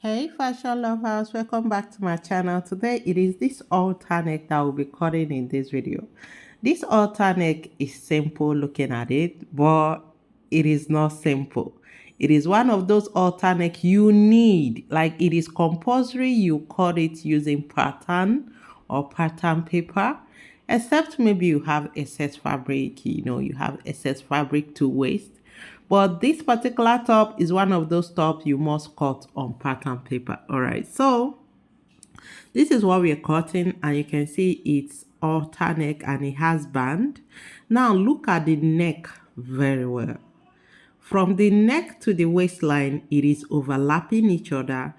Hey fashion lovers, welcome back to my channel. Today it is this alter neck that will be cutting in this video. This alter neck is simple looking at it, but it is not simple. It is one of those alter neck you need, like it is compulsory you cut it using pattern or pattern paper, except maybe you have excess fabric, you have excess fabric to waste. But this particular top is one of those tops you must cut on pattern paper. All right, so this is what we're cutting, and you can see it's alter neck and it has band. Now look at the neck very well. From the neck to the waistline, it is overlapping each other.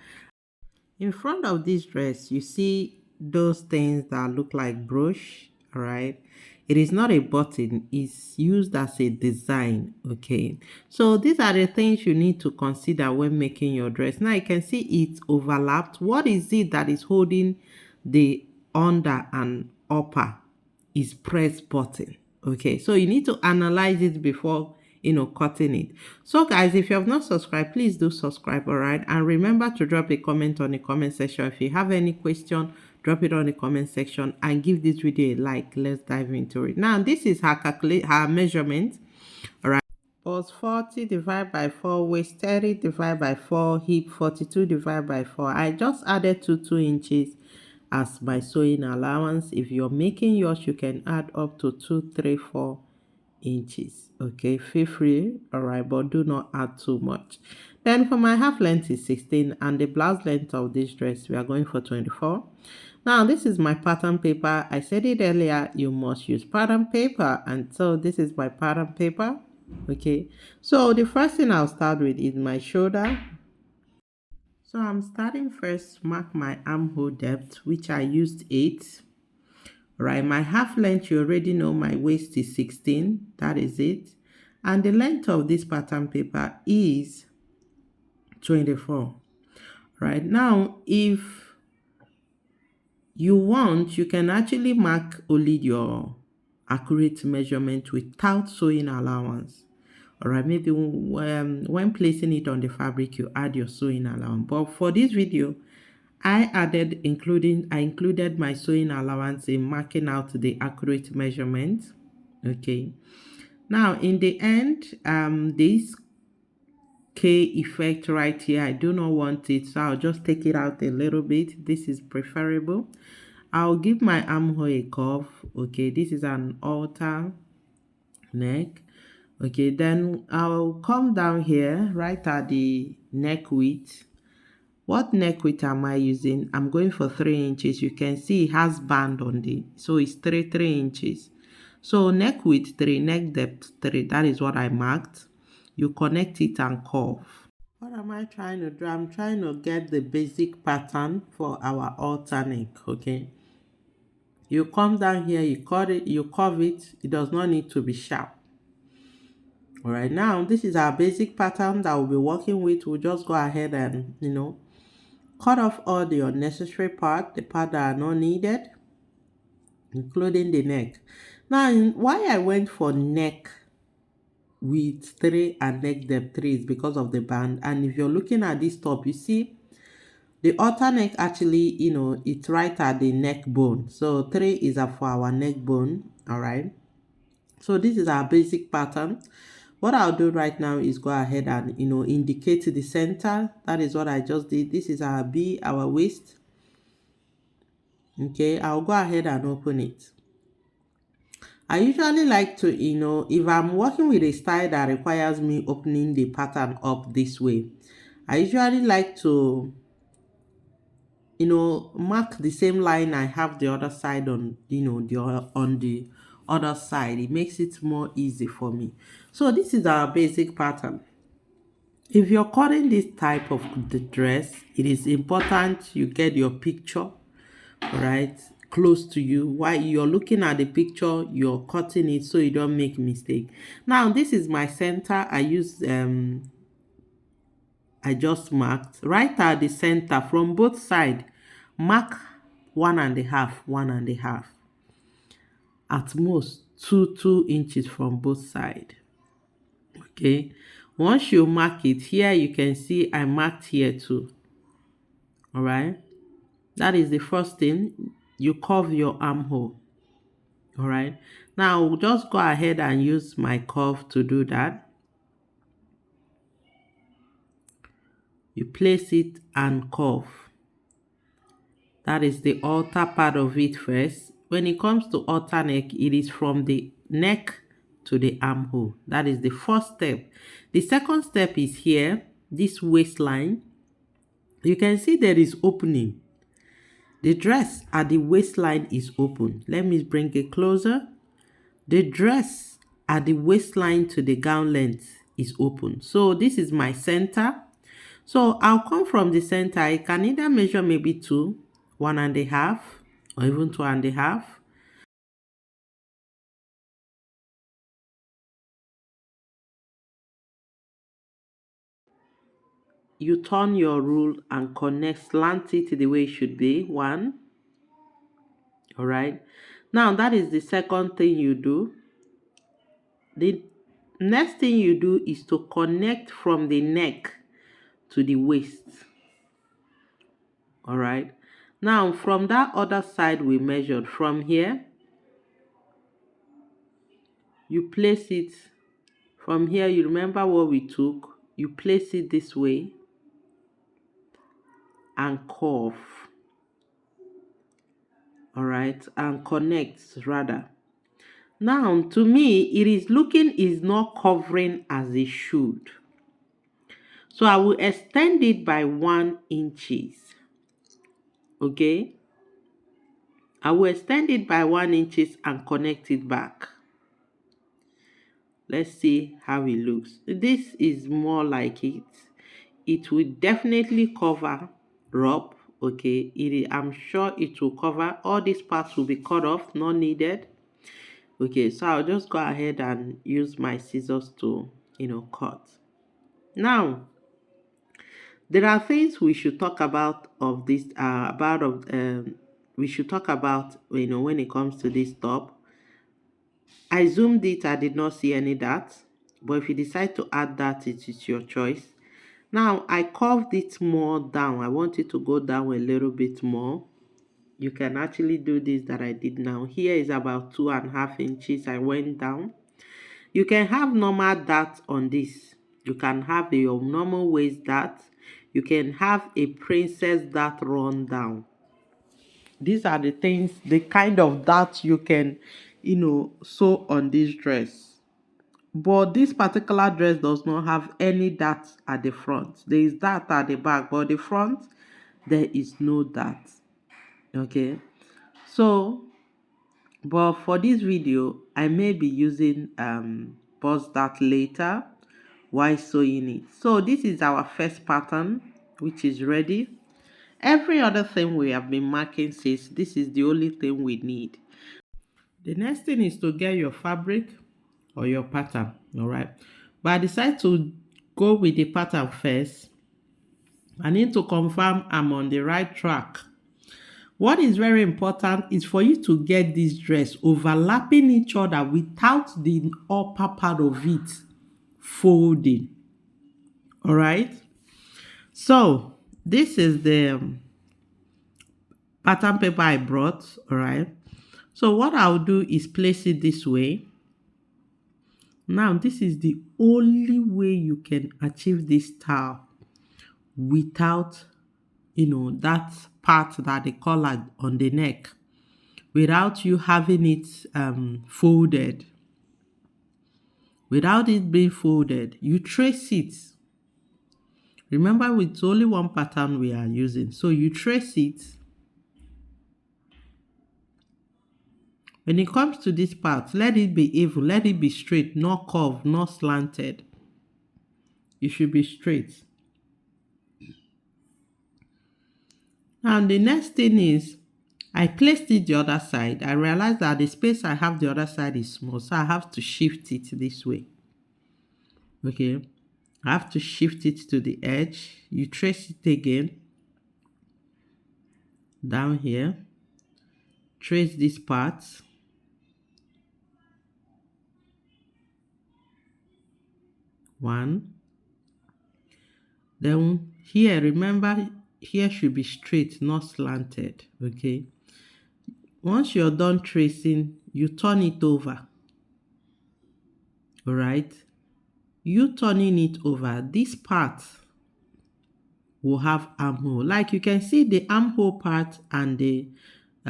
In front of this dress, you see those things that look like brush, all right? It is not a button, it's used as a design, okay? So these are the things you need to consider when making your dress. Now you can see it's overlapped. What is it that is holding the under and upper? Is press button, okay? So you need to analyze it before cutting it. So guys, if you have not subscribed, please do subscribe, all right? And remember to drop a comment on the comment section. If you have any question, drop it on the comment section and give this video a like. Let's dive into it. Now this is her measurement, all right? Bust 40 divided by 4, waist 30 divided by 4, hip 42 divided by 4. I just added 2 inches as my sewing allowance. If you're making yours, you can add up to 2, 3, 4 inches. Okay, feel free, all right, but do not add too much. Then for my half length is 16, and the blouse length of this dress we are going for 24. Now this is my pattern paper. I said it earlier, you must use pattern paper, and so this is my pattern paper. Okay, so the first thing I'll start with is my shoulder. So I'm starting first to mark my armhole depth, which I used 8. Right, my half length, you already know my waist is 16. That is it. And the length of this pattern paper is 24. Right, now if you want, you can actually mark only your accurate measurement without sewing allowance. All right, maybe when placing it on the fabric, you add your sewing allowance. But for this video, I included my sewing allowance in marking out the accurate measurement. Okay. Now in the end, this K effect right here, I do not want it, so I'll just take it out a little bit. This is preferable. I'll give my armhole a curve. Okay, this is an alter neck. Okay, then I'll come down here right at the neck width. What neck width am I using? I'm going for 3 inches. You can see it has band on it, so it's 3 inches. So neck width 3, neck depth 3. That is what I marked. You connect it and curve. What am I trying to do? I'm trying to get the basic pattern for our alter neck. Okay. You come down here, you cut it, you curve it. It does not need to be sharp. All right, now this is our basic pattern that we'll be working with. We'll just go ahead and cut off all the unnecessary part, the part that are not needed, including the neck. Now why I went for neck width 3 and neck depth 3 is because of the band. And if you're looking at this top, you see the outer neck actually, it's right at the neck bone. So 3 is for our neck bone. All right, so this is our basic pattern. What I'll do right now is go ahead and indicate the center. That is what I just did. This is our B, our waist. Okay, I'll go ahead and open it. I usually like to, if I'm working with a style that requires me opening the pattern up this way, I usually like to, mark the same line I have the other side on, on the other side. It makes it more easy for me. So this is our basic pattern. If you're cutting this type of the dress, it is important you get your picture right close to you. While you're looking at the picture, you're cutting it so you don't make mistake. Now this is my center. I just marked right at the center from both sides. Mark 1.5 at most 2 inches from both sides. Okay, once you mark it here, you can see I marked here too. All right. That is the first thing. You curve your armhole. All right. Now just go ahead and use my curve to do that. You place it and curve. That is the halter part of it first. When it comes to halter neck, it is from the neck to the armhole. That is the first step. The second step is here, this waistline. You can see there is opening. The dress at the waistline is open. Let me bring it closer. The dress at the waistline to the gown length is open. So this is my center. So I'll come from the center. I can either measure maybe 2, 1.5, or even 2.5. You turn your rule and connect, slant it the way it should be. 1. All right. Now that is the second thing you do. The next thing you do is to connect from the neck to the waist. All right. Now from that other side we measured, from here you place it. From here, you remember what we took, you place it this way and curve. All right, and connect rather. Now to me it is not covering as it should, so I will extend it by 1 inches. Okay, I will extend it by 1 inches and connect it back. Let's see how it looks. This is more like it. It will definitely cover up. Okay, I'm sure it will cover. All these parts will be cut off, not needed. Okay, so I'll just go ahead and use my scissors to, cut. Now, there are things we should talk about of this, we should talk about, when it comes to this top. I zoomed it, I did not see any dots, but if you decide to add that, it is your choice. Now, I curved it more down. I want it to go down a little bit more. You can actually do this that I did now. Here is about 2.5 inches. I went down. You can have normal dart on this. You can have your normal waist dart. You can have a princess dart run down. These are the things, the kind of dart you can, sew on this dress. But this particular dress does not have any dart at the front. There is dart at the back, but the front, there is no dart. Okay. So, but for this video, I may be using bust dart later while sewing it. So this is our first pattern, which is ready. Every other thing we have been marking says this is the only thing we need. The next thing is to get your fabric or your pattern. All right, but I decide to go with the pattern first. I need to confirm I'm on the right track. What is very important is for you to get this dress overlapping each other without the upper part of it folding. All right, so this is the pattern paper I brought. All right, so what I'll do is place it this way. Now, this is the only way you can achieve this style without, that part that they call on the neck, without you having it folded. Without it being folded, you trace it. Remember, it's only one pattern we are using. So you trace it. When it comes to this part, let it be even, let it be straight, not curved, not slanted. It should be straight. And the next thing is, I placed it the other side. I realized that the space I have the other side is small, so I have to shift it this way. Okay, I have to shift it to the edge. You trace it again down here. Trace this part. One. Then here, remember, here should be straight, not slanted. Okay. Once you're done tracing, you turn it over. All right. You turning it over, this part will have armhole. Like you can see, the armhole part and the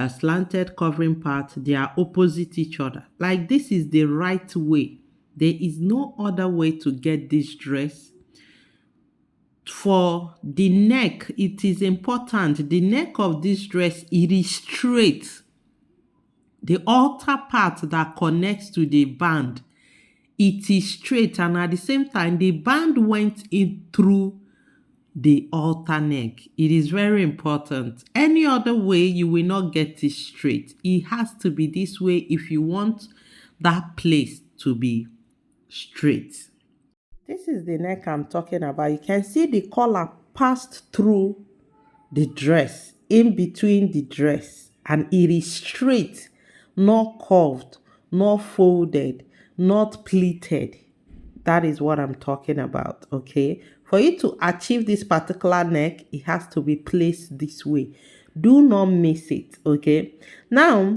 slanted covering part, they are opposite each other. Like this is the right way. There is no other way to get this dress. For the neck, it is important. The neck of this dress, it is straight. The outer part that connects to the band, it is straight, and at the same time, the band went in through the halter neck. It is very important. Any other way, you will not get it straight. It has to be this way if you want that place to be straight. This is the neck I'm talking about. You can see the collar passed through the dress, in between the dress, and it is straight, not curved, not folded, not pleated. That is what I'm talking about. Okay, for you to achieve this particular neck, it has to be placed this way. Do not miss it. Okay, now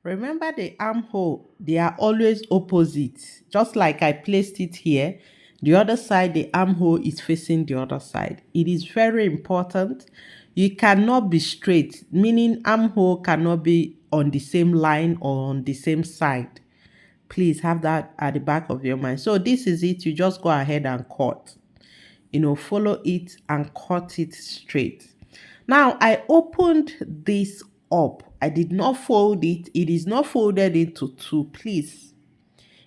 remember the armhole, they are always opposite. Just like I placed it here, the other side, the armhole is facing the other side. It is very important. You cannot be straight, meaning armhole cannot be on the same line or on the same side. Please have that at the back of your mind. So this is it. You just go ahead and cut. Follow it and cut it straight. Now, I opened this up. I did not fold it. It is not folded into two, please.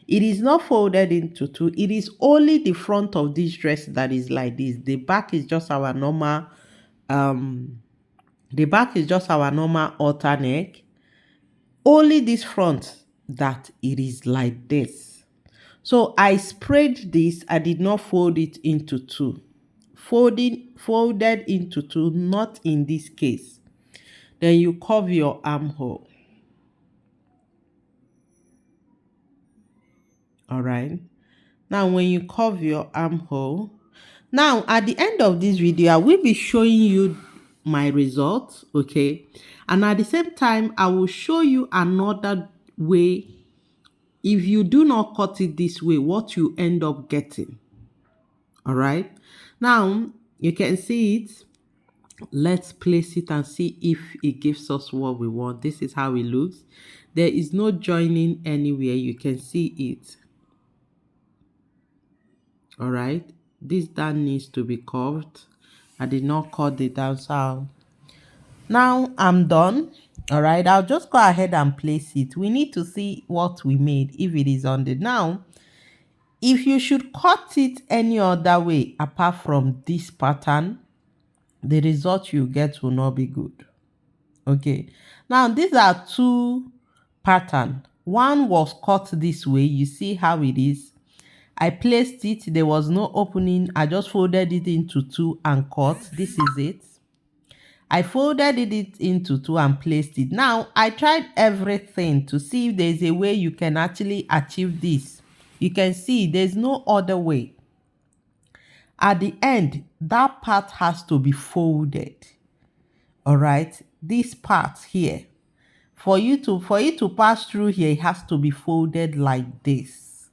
It is not folded into two. It is only the front of this dress that is like this. The back is just our normal, halter neck. Only this front that it is like this. So I sprayed this. I did not fold it into two. Folded into two, not in this case. Then you cover your armhole. All right. Now, when you cover your armhole, now at the end of this video, I will be showing you my results, okay? And at the same time, I will show you another way. If you do not cut it this way, what you end up getting. All right. Now, you can see it. Let's place it and see if it gives us what we want. This is how it looks. There is no joining anywhere. You can see it. All right, this down needs to be curved. I did not cut the down, so now I'm done. All right, I'll just go ahead and place it. We need to see what we made, if it is on the now. If you should cut it any other way apart from this pattern, the result you get will not be good. Okay, now these are two patterns. One was cut this way. You see how it is. I placed it. There was no opening. I just folded it into two and cut. This is it. I folded it into two and placed it. Now, I tried everything to see if there's a way you can actually achieve this. You can see there's no other way. At the end, that part has to be folded. All right, this part here, for it to pass through here, it has to be folded like this.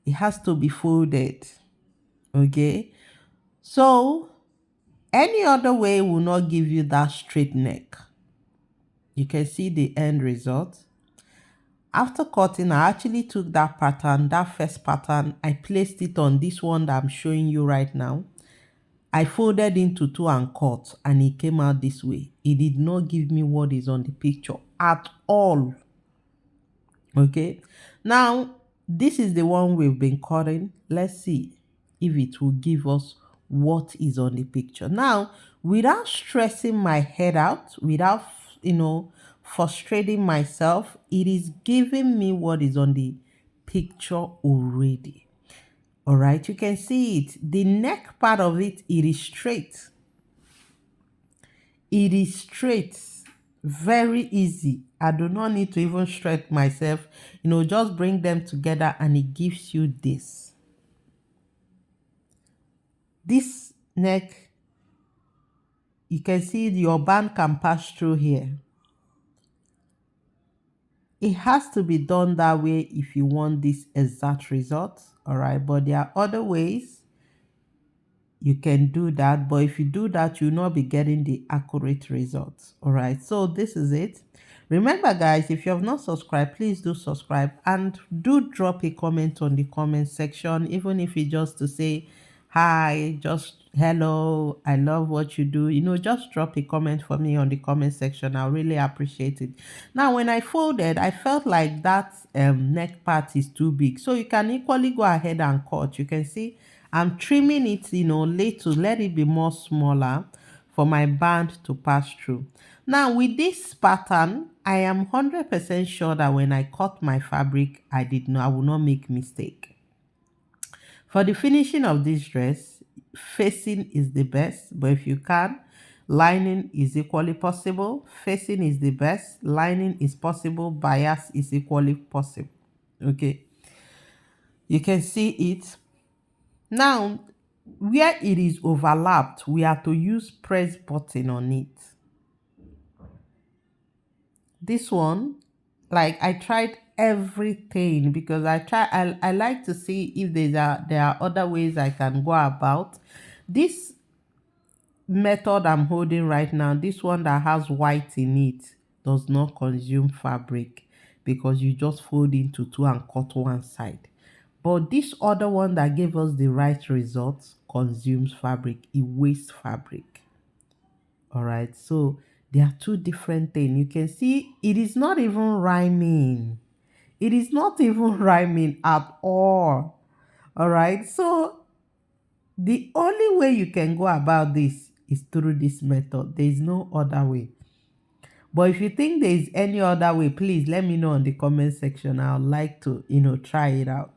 It has to be folded. Okay, so any other way will not give you that straight neck. You can see the end result. After cutting, I actually took that pattern, that first pattern, I placed it on this one that I'm showing you right now. I folded into two and cut, and it came out this way. It did not give me what is on the picture at all. Okay, now this is the one we've been cutting. Let's see if it will give us what is on the picture. Now, without stressing my head out, without frustrating myself, it is giving me what is on the picture already. All right, you can see it. The neck part of it, it is straight. It is straight. Very easy. I do not need to even stretch myself. Just bring them together and it gives you this. This neck you can see your band can pass through here. It has to be done that way if you want this exact result. All right, but there are other ways you can do that, but if you do that, you'll not be getting the accurate results. All right, so this is it. Remember guys, if you have not subscribed, please do subscribe and do drop a comment on the comment section, even if it's just to say hi, just hello, I love what you do, just drop a comment for me on the comment section. I'll really appreciate it. Now when I folded, I felt like that neck part is too big, so you can equally go ahead and cut. You can see I'm trimming it, little, let it be more smaller for my band to pass through. Now with this pattern, I am 100% sure that when I cut my fabric, I will not make mistake. For the finishing of this dress, facing is the best, but if you can, lining is equally possible. Facing is the best, lining is possible, bias is equally possible. Okay, you can see it. Now, where it is overlapped, we have to use press button on it. This one, like I tried everything because I like to see if there are other ways I can go about. This method I'm holding right now, this one that has white in it, does not consume fabric because you just fold into two and cut one side. But this other one that gave us the right results consumes fabric. It wastes fabric. All right. So there are two different things. You can see it is not even rhyming. It is not even rhyming at all. All right. So the only way you can go about this is through this method. There is no other way. But if you think there is any other way, please let me know in the comment section. I would like to, try it out.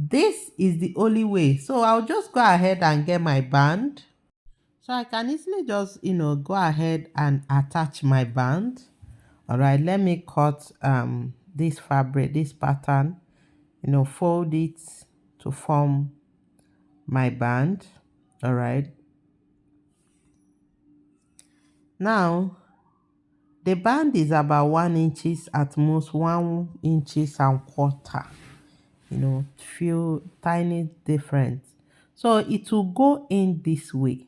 This is the only way. So I'll just go ahead and get my band. So I can easily just, go ahead and attach my band. All right, let me cut this fabric, this pattern, fold it to form my band. All right. Now, the band is about 1 inches, at most 1 inches and quarter. Few tiny difference. So it will go in this way.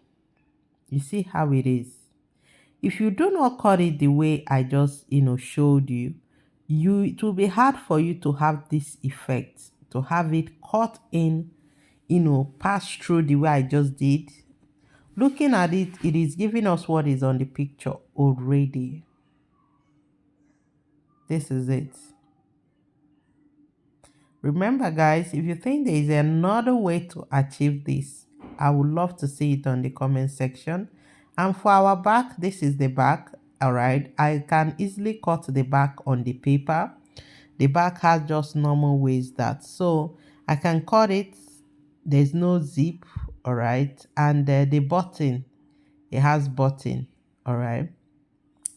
You see how it is. If you do not cut it the way I just showed you, it will be hard for you to have this effect, to have it cut in, pass through the way I just did. Looking at it, it is giving us what is on the picture already. This is it. Remember guys, if you think there is another way to achieve this, I would love to see it on the comment section. And for our back, this is the back. All right, I can easily cut the back on the paper. The back has just normal waist that, so I can cut it. There's no zip. All right, and the button, it has button. All right,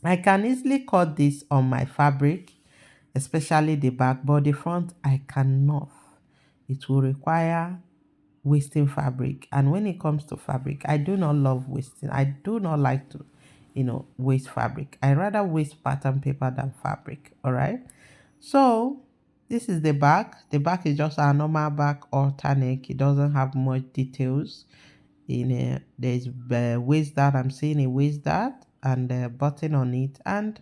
I can easily cut this on my fabric, especially the back, but the front I cannot. It will require wasting fabric, and when it comes to fabric, I do not love wasting. I do not like to waste fabric. I rather waste pattern paper than fabric. All right, so this is the back. The back is just a normal back alternate. It doesn't have much details. There's waist that I'm seeing a waist that and a button on it, and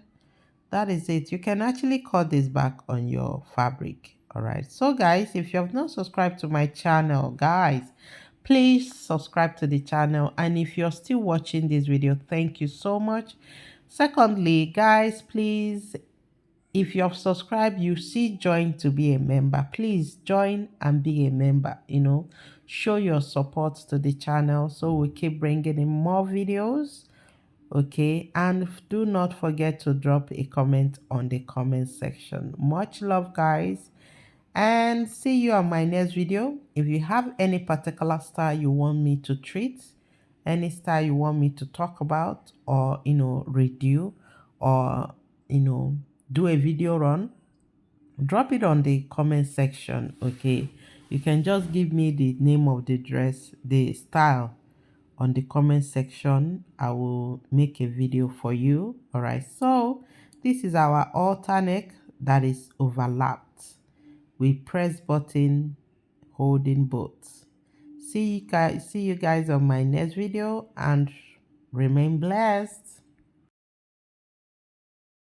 that is it. You can actually cut this back on your fabric. All right, so guys, if you have not subscribed to my channel, guys, please subscribe to the channel. And if you're still watching this video, thank you so much. Secondly, guys, please, if you have subscribed, you see join to be a member, please join and be a member. Show your support to the channel so we keep bringing in more videos. Okay, and do not forget to drop a comment on the comment section. Much love guys, and see you on my next video. If you have any particular style you want me to treat, any style you want me to talk about, or redo, or do a video run, drop it on the comment section. Okay, you can just give me the name of the dress, the style on the comment section. I will make a video for you. All right, so this is our halter neck that is overlapped. We press button holding both. See you guys on my next video, and remain blessed.